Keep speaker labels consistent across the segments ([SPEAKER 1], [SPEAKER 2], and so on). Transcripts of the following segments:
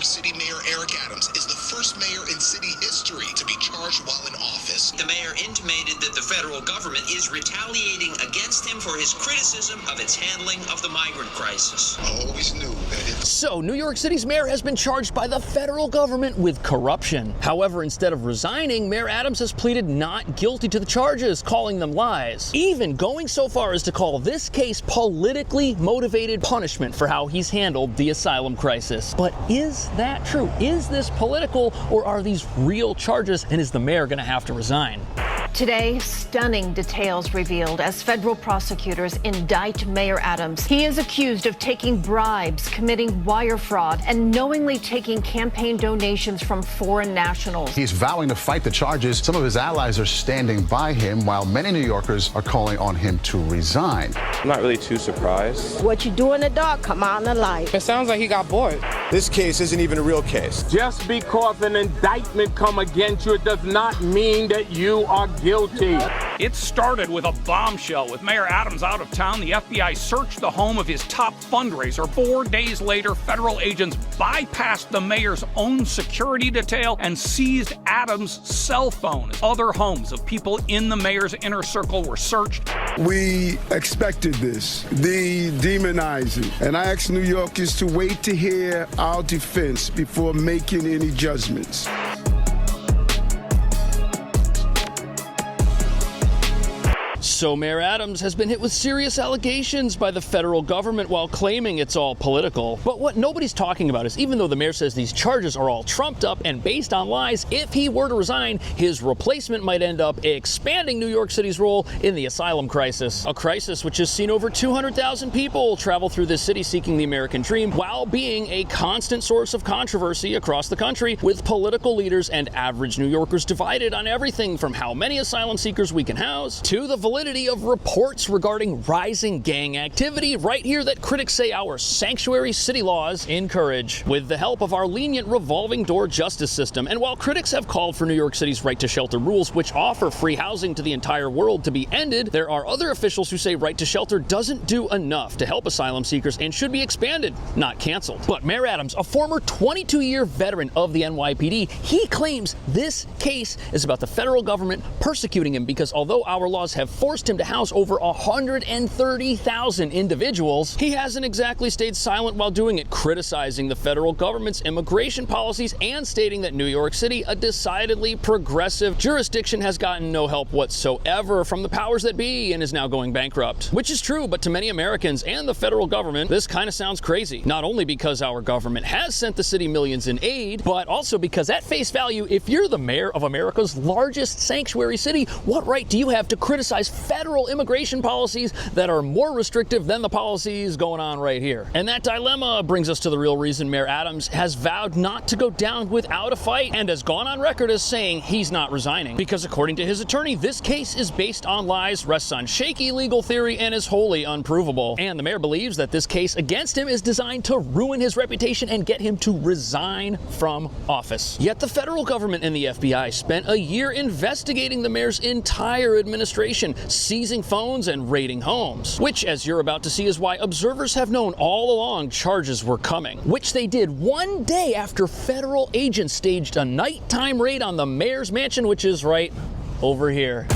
[SPEAKER 1] York City Mayor Adam is the first mayor in city history to be charged while in office.
[SPEAKER 2] The mayor intimated that the federal government is retaliating against him for his criticism of its handling of the migrant crisis.
[SPEAKER 1] I always knew that it...
[SPEAKER 3] So, New York City's mayor has been charged by the federal government with corruption. However, instead of resigning, Mayor Adams has pleaded not guilty to the charges, calling them lies. Even going so far as to call this case politically motivated punishment for how he's handled the asylum crisis. But is that true? Is this political, or are these real charges, and is the mayor going to have to resign?
[SPEAKER 4] Today, stunning details revealed as federal prosecutors indict Mayor Adams. He is accused of taking bribes, committing wire fraud, and knowingly taking campaign donations from foreign nationals.
[SPEAKER 5] He's vowing to fight the charges. Some of his allies are standing by him, while many New Yorkers are calling on him to resign.
[SPEAKER 6] I'm not really too surprised.
[SPEAKER 7] What you do in the dark, come out in the light.
[SPEAKER 6] It sounds like he got bored.
[SPEAKER 8] This case isn't even a real case.
[SPEAKER 9] Just because an indictment come against you, it does not mean that you are guilty.
[SPEAKER 10] It started with a bombshell. With Mayor Adams out of town, the FBI searched the home of his top fundraiser. 4 days later, federal agents bypassed the mayor's own security detail and seized Adams' cell phone. Other homes of people in the mayor's inner circle were searched.
[SPEAKER 11] We expected this, the demonizing, and I ask New Yorkers to wait to hear our defense before making any judgments.
[SPEAKER 3] So Mayor Adams has been hit with serious allegations by the federal government while claiming it's all political. But what nobody's talking about is, even though the mayor says these charges are all trumped up and based on lies, if he were to resign, his replacement might end up expanding New York City's role in the asylum crisis. A crisis which has seen over 200,000 people travel through this city seeking the American dream, while being a constant source of controversy across the country, with political leaders and average New Yorkers divided on everything from how many asylum seekers we can house to the validity of reports regarding rising gang activity right here that critics say our sanctuary city laws encourage, with the help of our lenient revolving door justice system. And while critics have called for New York City's right to shelter rules, which offer free housing to the entire world, to be ended, there are other officials who say right to shelter doesn't do enough to help asylum seekers and should be expanded, not canceled. But Mayor Adams, a former 22-year veteran of the NYPD, he claims this case is about the federal government persecuting him because although our laws have forced him to house over 130,000 individuals, he hasn't exactly stayed silent while doing it, criticizing the federal government's immigration policies and stating that New York City, a decidedly progressive jurisdiction, has gotten no help whatsoever from the powers that be and is now going bankrupt. Which is true, but to many Americans and the federal government, this kind of sounds crazy. Not only because our government has sent the city millions in aid, but also because at face value, if you're the mayor of America's largest sanctuary city, what right do you have to criticize federal immigration policies that are more restrictive than the policies going on right here? And that dilemma brings us to the real reason Mayor Adams has vowed not to go down without a fight and has gone on record as saying he's not resigning. Because according to his attorney, this case is based on lies, rests on shaky legal theory, and is wholly unprovable. And the mayor believes that this case against him is designed to ruin his reputation and get him to resign from office. Yet the federal government and the FBI spent a year investigating the mayor's entire administration, seizing phones and raiding homes, which, as you're about to see, is why observers have known all along charges were coming, which they did one day after federal agents staged a nighttime raid on the mayor's mansion, which is right over here.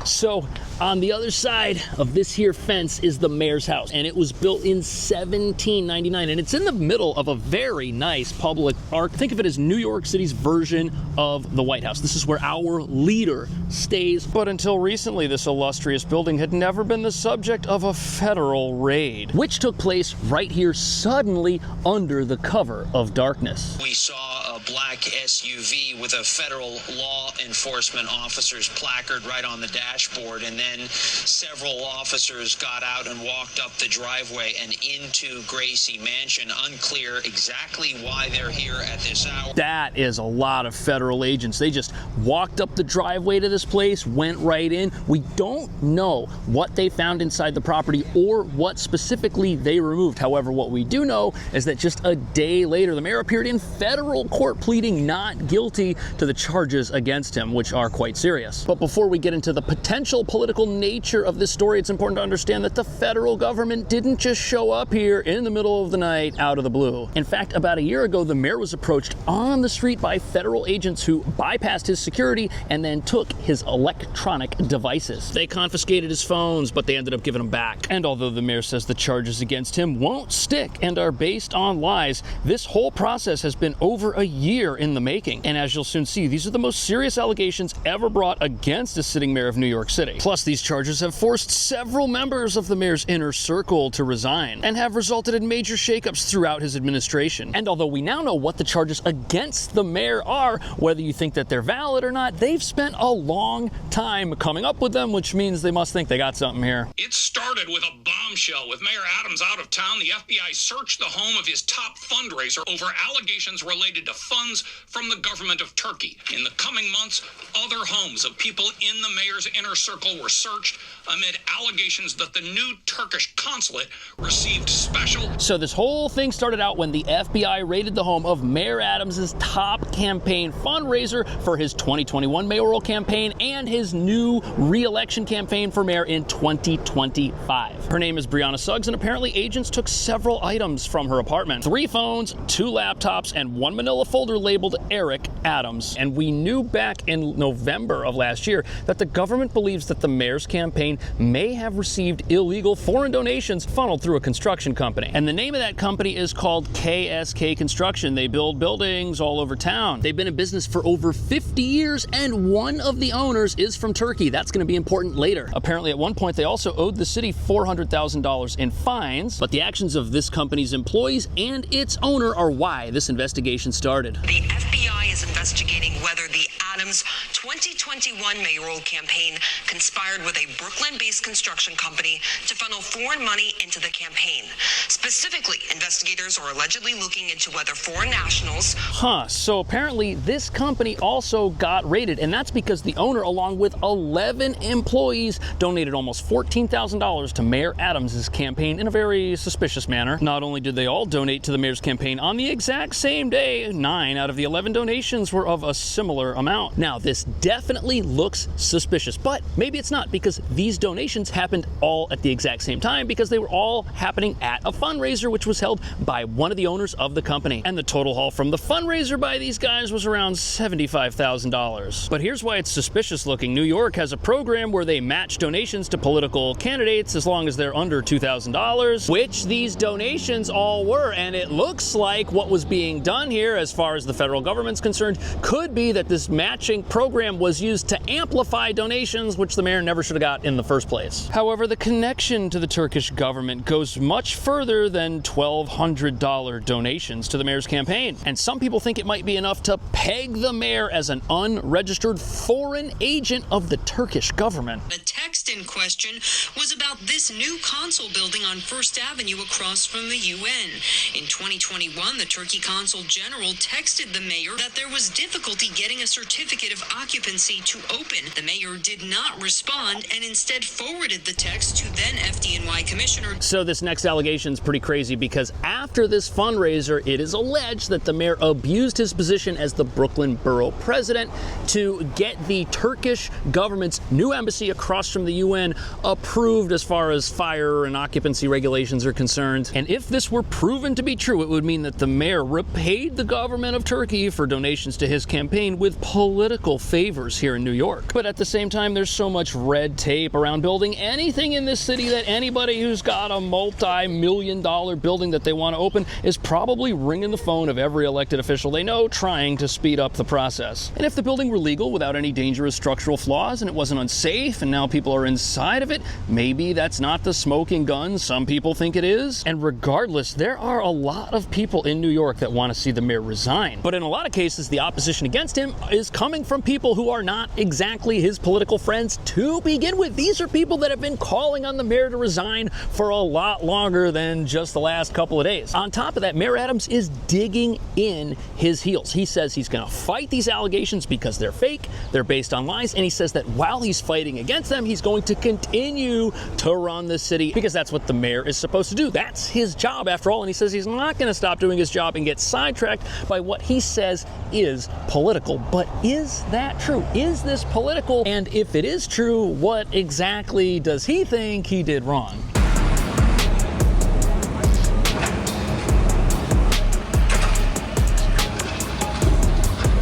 [SPEAKER 3] So on the other side of this here fence is the mayor's house, and it was built in 1799, and it's in the middle of a very nice public park. Think of it as New York City's version of the White House. This is where our leader stays. But until recently, this illustrious building had never been the subject of a federal raid, which took place right here suddenly under the cover of darkness.
[SPEAKER 2] We saw a black SUV with a federal law enforcement officer's placard right on the dashboard, and then when several officers got out and walked up the driveway and into Gracie Mansion. Unclear exactly why they're here at this hour.
[SPEAKER 3] That is a lot of federal agents. They just walked up the driveway to this place, went right in. We don't know what they found inside the property or what specifically they removed. However, what we do know is that just a day later, the mayor appeared in federal court pleading not guilty to the charges against him, which are quite serious. But before we get into the potential political nature of this story, it's important to understand that the federal government didn't just show up here in the middle of the night out of the blue. In fact, about a year ago, the mayor was approached on the street by federal agents who bypassed his security and then took his electronic devices. They confiscated his phones, but they ended up giving them back. And although the mayor says the charges against him won't stick and are based on lies, this whole process has been over a year in the making. And as you'll soon see, these are the most serious allegations ever brought against a sitting mayor of New York City. Plus, these charges have forced several members of the mayor's inner circle to resign and have resulted in major shakeups throughout his administration. And although we now know what the charges against the mayor are, whether you think that they're valid or not, they've spent a long time coming up with them, which means they must think they got something here.
[SPEAKER 10] It started with a bombshell. With Mayor Adams out of town, the FBI searched the home of his top fundraiser over allegations related to funds from the government of Turkey. In the coming months, other homes of people in the mayor's inner circle were searched amid allegations that the new Turkish consulate received special.
[SPEAKER 3] So this whole thing started out when the FBI raided the home of Mayor Adams' top campaign fundraiser for his 2021 mayoral campaign and his new re-election campaign for mayor in 2025. Her name is Brianna Suggs, and apparently agents took several items from her apartment. 3 phones, 2 laptops, and 1 manila folder labeled Eric Adams. And we knew back in November of last year that the government believes that the mayor's campaign may have received illegal foreign donations funneled through a construction company. And the name of that company is called KSK Construction. They build buildings all over town. They've been in business for over 50 years, and one of the owners is from Turkey. That's going to be important later. Apparently, at one point, they also owed the city $400,000 in fines, but the actions of this company's employees and its owner are why this investigation started.
[SPEAKER 12] The FBI is investigating whether the Adams 2021 mayoral campaign conspired with a Brooklyn-based construction company to funnel foreign money into the campaign. Specifically, investigators are allegedly looking into whether foreign nationals...
[SPEAKER 3] So apparently this company also got raided, and that's because the owner, along with 11 employees, donated almost $14,000 to Mayor Adams' campaign in a very suspicious manner. Not only did they all donate to the mayor's campaign on the exact same day, 9 out of the 11 donations were of a similar amount. Now, this definitely looks suspicious, but maybe it's not, because these donations happened all at the exact same time because they were all happening at a fundraiser which was held by one of the owners of the company. And the total haul from the fundraiser by these guys was around $75,000. But here's why it's suspicious looking. New York has a program where they match donations to political candidates as long as they're under $2,000, which these donations all were. And it looks like what was being done here, as far as the federal government's concerned, could be that this matching program was used to amplify donations, which the mayor never should have got in the first place. However, the connection to the Turkish government goes much further than $1,200 donations to the mayor's campaign. And some people think it might be enough to peg the mayor as an unregistered foreign agent of the Turkish government.
[SPEAKER 12] The text in question was about this new consul building on First Avenue across from the UN. In 2021, the Turkey Consul General texted the mayor that there was difficulty getting a certificate of occupancy to open. The mayor did not respond and instead forwarded the text to then FDNY Commissioner.
[SPEAKER 3] So this next allegation is pretty crazy, because after this fundraiser, it is alleged that the mayor abused his position as the Brooklyn borough president to get the Turkish government's new embassy across from the UN approved as far as fire and occupancy regulations are concerned. And if this were proven to be true, it would mean that the mayor repaid the government of Turkey for donations to his campaign with political favors here in New York. But at the same time, there's so much red tape around building anything in this city that anybody who's got a multi-million-dollar building that they want to open is probably ringing the phone of every elected official they know, trying to speed up the process. And if the building were legal without any dangerous structural flaws and it wasn't unsafe and now people are inside of it, maybe that's not the smoking gun some people think it is. And regardless, there are a lot of people in New York that want to see the mayor resign. But in a lot of cases, the opposition against him is coming from people who are not exactly his political friends to begin with. These are people that have been calling on the mayor to resign for a lot longer than just the last couple of days. On top of that, Mayor Adams is digging in his heels. He says he's going to fight these allegations because they're fake, they're based on lies, and he says that while he's fighting against them, he's going to continue to run the city because that's what the mayor is supposed to do. That's his job after all, and he says he's not going to stop doing his job and get sidetracked by what he says is political. But is that true? Is this political? And if it is true, what exactly does he think he did wrong?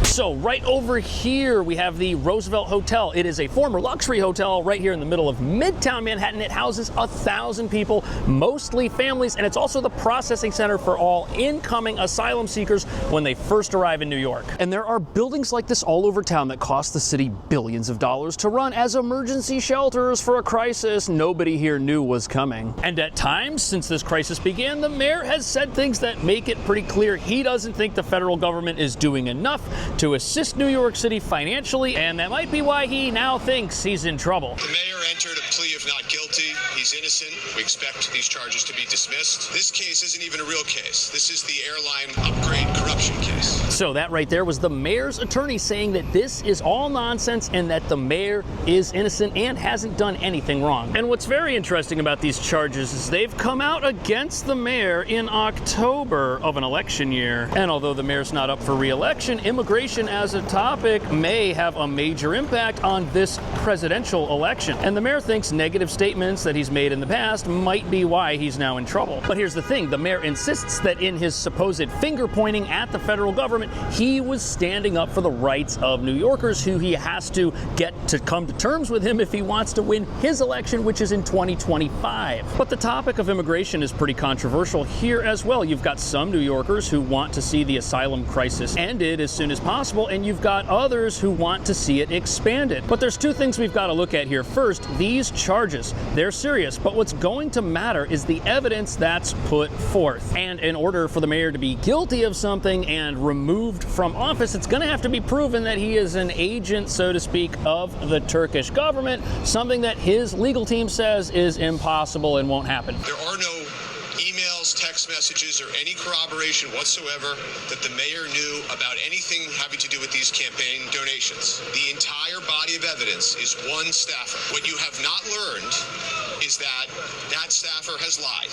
[SPEAKER 3] So right over here, we have the Roosevelt Hotel. It is a former luxury hotel right here in the middle of Midtown Manhattan. It houses 1,000 people, mostly families, and it's also the processing center for all incoming asylum seekers when they first arrive in New York. And there are buildings like this all over town that cost the city billions of dollars to run as emergency shelters for a crisis nobody here knew was coming. And at times, since this crisis began, the mayor has said things that make it pretty clear he doesn't think the federal government is doing enough to assist New York City financially, and that might be why he now thinks he's in trouble.
[SPEAKER 1] The mayor entered a plea of not guilty. He's innocent. We expect these charges to be dismissed. This case isn't even a real case. This is the airline upgrade corruption case.
[SPEAKER 3] So that right there was the mayor's attorney saying that this is all nonsense and that the mayor is innocent and hasn't done anything wrong. And what's very interesting about these charges is they've come out against the mayor in October of an election year. And although the mayor's not up for re-election, immigration as a topic may have a major impact on this presidential election. And the mayor thinks negative statements that he's made in the past might be why he's now in trouble. But here's the thing, the mayor insists that in his supposed finger pointing at the federal government, he was standing up for the rights of New Yorkers who he has to get to come to terms with him if he wants to win his election, which is in 2025. But the topic of immigration is pretty controversial here as well. You've got some New Yorkers who want to see the asylum crisis ended as soon as possible, and you've got others who want to see it expanded. But there's two things we've got to look at here. First, these charges, they're serious, but what's going to matter is the evidence that's put forth. And in order for the mayor to be guilty of something and removed from office, it's going to have to be proven that he is an agent, so to speak, of the Turkish government, something that his legal team says is impossible and won't happen.
[SPEAKER 1] There are no emails, text messages, or any corroboration whatsoever that the mayor knew about anything having to do with these campaign donations. The entire body of evidence is one staffer. What you have not learned is that that staffer has lied,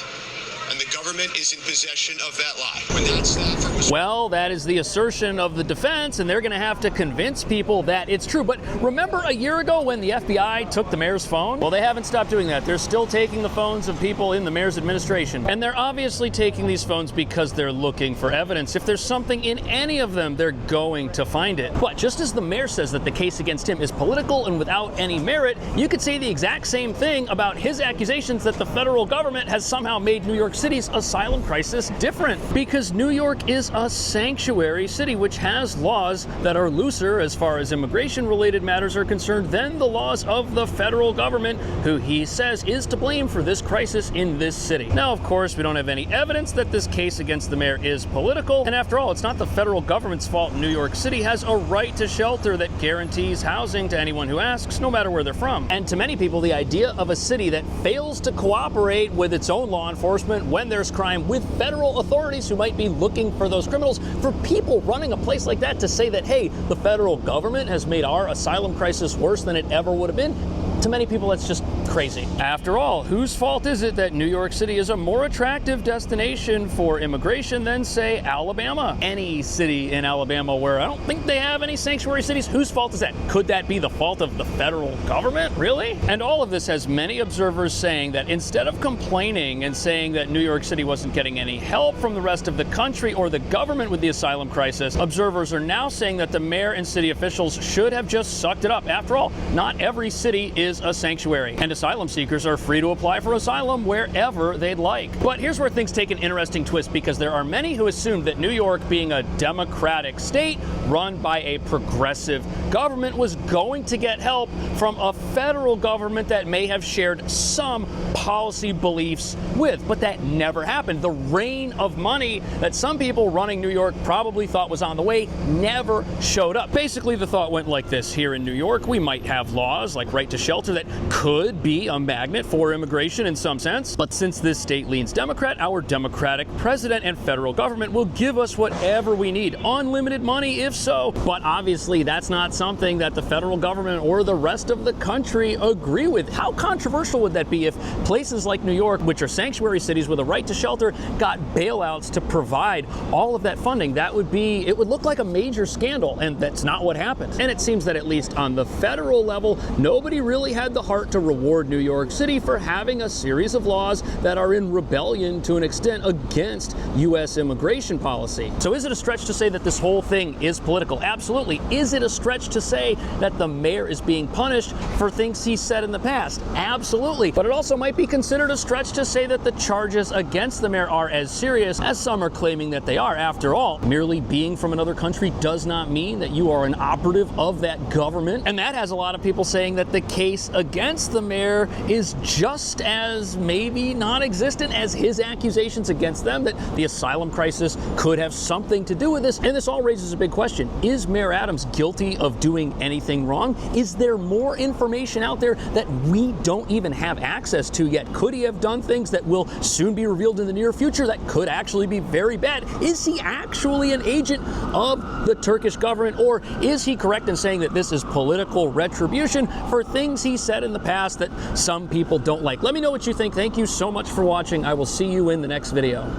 [SPEAKER 1] and the government is in possession of that lie. When that staffer was...
[SPEAKER 3] Well, that is the assertion of the defense, and they're going to have to convince people that it's true. But remember a year ago when the FBI took the mayor's phone? Well, they haven't stopped doing that. They're still taking the phones of people in the mayor's administration. And they're obviously taking these phones because they're looking for evidence. If there's something in any of them, they're going to find it. But just as the mayor says that the case against him is political and without any merit, you could say the exact same thing about his accusations that the federal government has somehow made New York City's asylum crisis different. Because New York is a sanctuary city which has laws that are looser as far as immigration-related matters are concerned than the laws of the federal government, who he says is to blame for this crisis in this city. Now, of course, we don't have any evidence that this case against the mayor is political, and after all, it's not the federal government's fault New York City has a right to shelter that guarantees housing to anyone who asks, no matter where they're from. And to many people, the idea of a city that fails to cooperate with its own law enforcement when there's crime with federal authorities who might be looking for those criminals, for people running a place like that to say that, hey, the federal government has made our asylum crisis worse than it ever would have been, to many people, that's just crazy. After all, whose fault is it that New York City is a more attractive destination for immigration than, say, Alabama? Any city in Alabama where I don't think they have any sanctuary cities, whose fault is that? Could that be the fault of the federal government? Really? And all of this has many observers saying that instead of complaining and saying that New York City wasn't getting any help from the rest of the country or the government with the asylum crisis, observers are now saying that the mayor and city officials should have just sucked it up. After all, not every city is is a sanctuary, and asylum seekers are free to apply for asylum wherever they'd like. But here's where things take an interesting twist, because there are many who assume that New York, being a democratic state run by a progressive government, was going to get help from a federal government that may have shared some policy beliefs with, but that never happened. The rain of money that some people running New York probably thought was on the way never showed up. Basically, the thought went like this: here in New York, we might have laws like right to shelter that could be a magnet for immigration in some sense, but since this state leans Democrat, our Democratic president and federal government will give us whatever we need. Unlimited money, if so. But obviously, that's not something that the federal government or the rest of the country agree with. How controversial would that be if places like New York, which are sanctuary cities with a right to shelter, got bailouts to provide all of that funding? It would look like a major scandal, and that's not what happened. And it seems that at least on the federal level, nobody really had the heart to reward New York City for having a series of laws that are in rebellion to an extent against U.S. immigration policy. So is it a stretch to say that this whole thing is political? Absolutely. Is it a stretch to say that the mayor is being punished for things he said in the past? Absolutely. But it also might be considered a stretch to say that the charges against the mayor are as serious as some are claiming that they are. After all, merely being from another country does not mean that you are an operative of that government. And that has a lot of people saying that the case against the mayor is just as maybe non-existent as his accusations against them, that the asylum crisis could have something to do with this. And this all raises a big question. Is Mayor Adams guilty of doing anything wrong? Is there more information out there that we don't even have access to yet? Could he have done things that will soon be revealed in the near future that could actually be very bad? Is he actually an agent of the Turkish government, or is he correct in saying that this is political retribution for things he said in the past that some people don't like? Let me know what you think. Thank you so much for watching. I will see you in the next video.